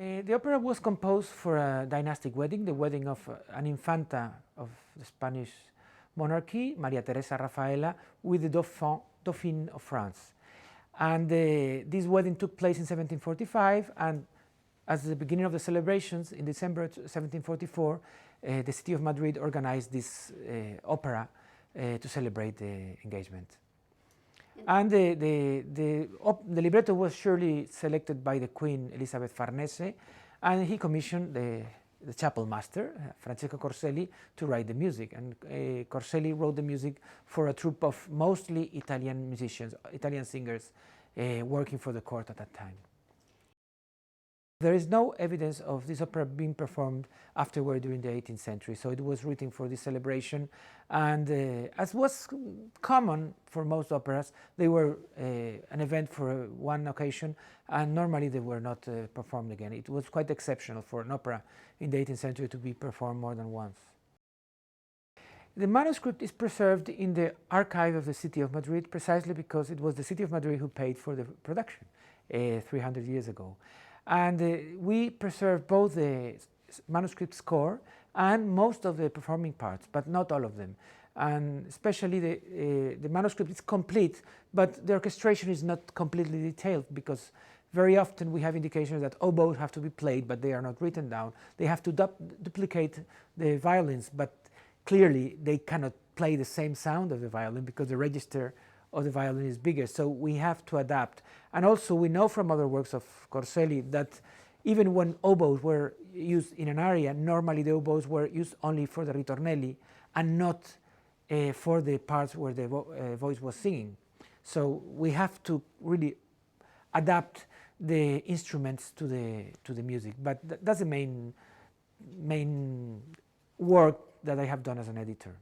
The opera was composed for a dynastic wedding, the wedding of an infanta of the Spanish monarchy, Maria Teresa Rafaela, with the Dauphin of France. And this wedding took place in 1745, and as the beginning of the celebrations in December 1744, the city of Madrid organized this opera to celebrate the engagement. And the libretto was surely selected by the Queen Elizabeth Farnese, and he commissioned the chapel master, Francesco Corselli, to write the music. And Corselli wrote the music for a troupe of mostly Italian musicians, Italian singers working for the court at that time. There is no evidence of this opera being performed afterward during the 18th century, so it was written for this celebration, and as was common for most operas, they were an event for one occasion, and normally they were not performed again. It was quite exceptional for an opera in the 18th century to be performed more than once. The manuscript is preserved in the archive of the city of Madrid precisely because it was the city of Madrid who paid for the production 300 years ago. And we preserve both the manuscript score and most of the performing parts, but not all of them. And especially the manuscript is complete, but the orchestration is not completely detailed, because very often we have indications that oboes have to be played, but they are not written down. They have to duplicate the violins, but clearly they cannot play the same sound of the violin because the register of the violin is bigger, so we have to adapt. And also we know from other works of Corselli that even when oboes were used in an aria, normally the oboes were used only for the ritornelli and not for the parts where the voice was singing. So we have to really adapt the instruments to the music, but that's the main work that I have done as an editor.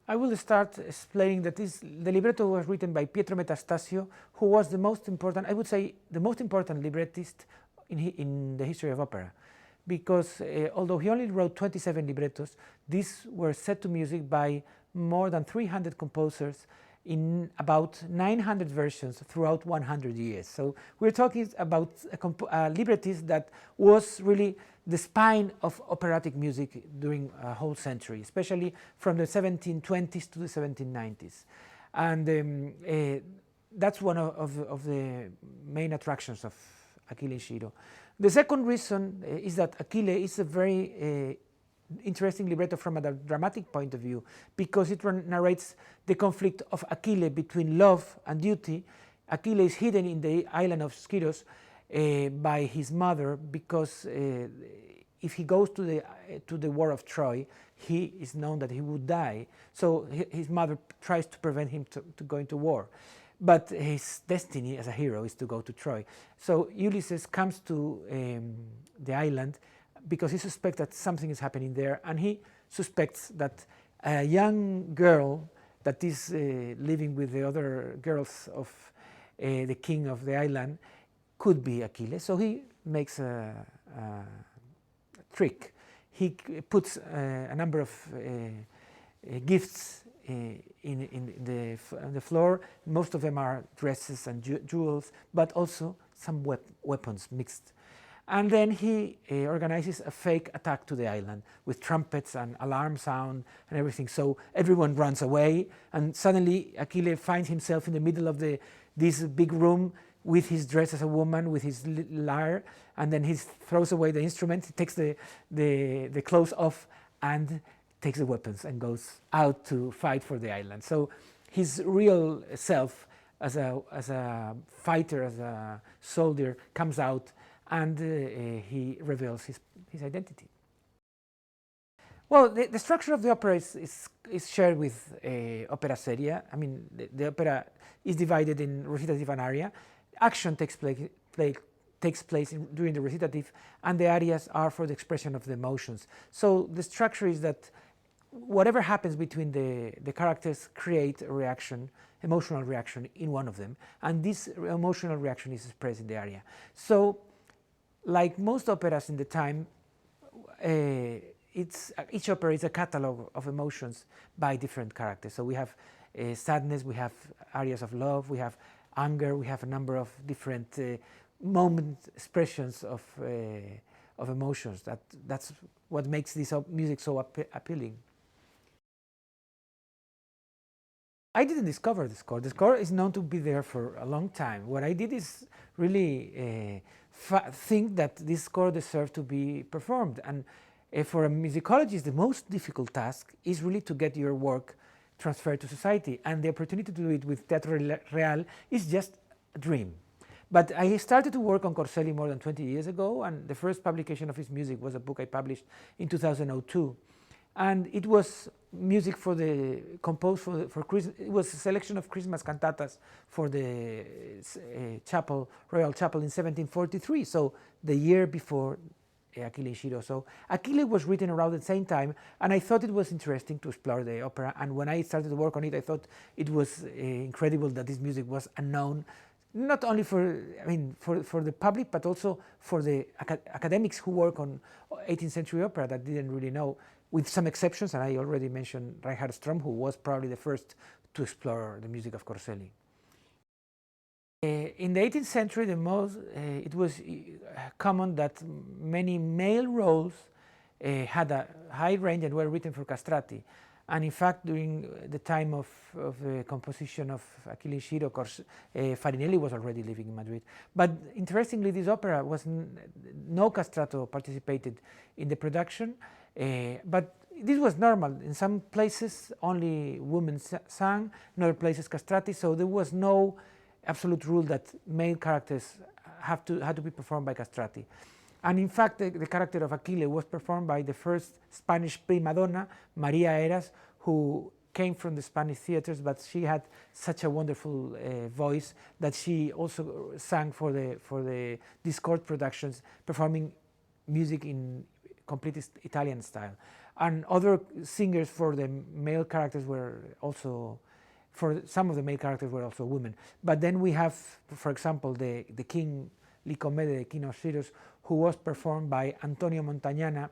I will start explaining that the libretto was written by Pietro Metastasio, who was the most important, I would say, the most important librettist in the history of opera, because although he only wrote 27 librettos, these were set to music by more than 300 composers in about 900 versions throughout 100 years. So we're talking about a librettist that was really the spine of operatic music during a whole century, especially from the 1720s to the 1790s. And that's one of the main attractions of Achille and Sciro. The second reason is that Achille is a very interesting libretto from a dramatic point of view, because it narrates the conflict of Achille between love and duty. Achille is hidden in the island of Scyros by his mother, because if he goes to the war of Troy, he is known that he would die. So his mother tries to prevent him to going to war. But his destiny as a hero is to go to Troy. So Ulysses comes to the island because he suspects that something is happening there, and he suspects that a young girl that is living with the other girls of the king of the island could be Achille. So he makes a trick. He puts a number of gifts in the floor. Most of them are dresses and jewels, but also some weapons mixed. And then he organizes a fake attack to the island with trumpets and alarm sound and everything. So everyone runs away, and suddenly Achille finds himself in the middle of this big room with his dress as a woman, with his lyre, and then he throws away the instrument, he takes the clothes off and takes the weapons and goes out to fight for the island. So his real self as a fighter, as a soldier, comes out, and he reveals his identity. Well, the structure of the opera is shared with opera seria. I mean, the opera is divided in recitative and aria. Action takes place during the recitative, and the arias are for the expression of the emotions. So the structure is that whatever happens between the characters create a reaction, emotional reaction in one of them, and this emotional reaction is expressed in the aria. So, like most operas in the time, each opera is a catalog of emotions by different characters. So we have sadness, we have arias of love, we have anger, we have a number of different moment expressions of emotions. That's what makes this music so appealing. I didn't discover the score. The score is known to be there for a long time. What I did is really think that this score deserved to be performed. And for a musicologist, the most difficult task is really to get your work transferred to society. And the opportunity to do it with Teatro Real is just a dream. But I started to work on Corselli more than 20 years ago, and the first publication of his music was a book I published in 2002. And it was music composed for Christmas. It was a selection of Christmas cantatas for the Royal Chapel in 1743, so the year before Achille and Sciro. So Achille was written around the same time, and I thought it was interesting to explore the opera. And when I started to work on it, I thought it was incredible that this music was unknown, not only for the public, but also for the academics who work on 18th century opera that didn't really know, with some exceptions. And I already mentioned Reinhard Stromm, who was probably the first to explore the music of Corselli. In the 18th century, it was common that many male roles had a high range and were written for castrati. And in fact, during the time of the composition of Achille and Sciro, Farinelli was already living in Madrid. But interestingly, this opera no castrato participated in the production, but this was normal. In some places, only women sang, in other places castrati, so there was no absolute rule that male characters had to be performed by castrati. And in fact, the character of Achille was performed by the first Spanish prima donna, Maria Heras, who came from the Spanish theaters, but she had such a wonderful voice that she also sang for the Discord productions, performing music in complete Italian style. And other singers for the male characters were also, for some of the male characters were also women. But then we have, for example, the King Licomede, the King of Heroes, who was performed by Antonio Montagnana,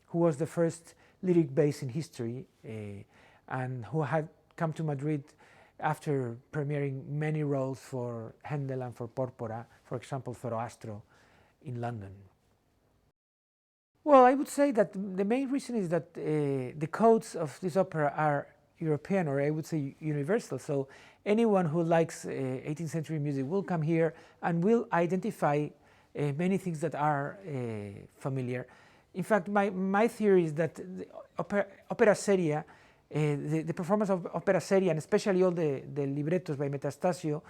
who was the first lyric bass in history, and who had come to Madrid after premiering many roles for Handel and for Porpora, for example, Zoroastro in London. Well, I would say that the main reason is that the codes of this opera are European, or I would say universal. So anyone who likes 18th century music will come here and will identify many things that are familiar. In fact, my theory is that the opera seria, the performance of opera seria, and especially all the librettos by Metastasio,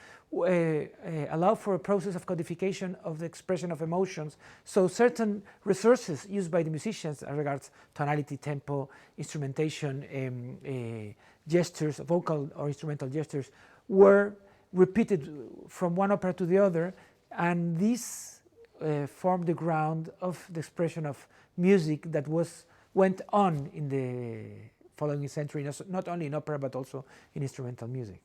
allow for a process of codification of the expression of emotions. So certain resources used by the musicians as regards tonality, tempo, instrumentation, gestures, vocal or instrumental gestures, were repeated from one opera to the other, and this formed the ground of the expression of music that went on in the following century, not only in opera but also in instrumental music.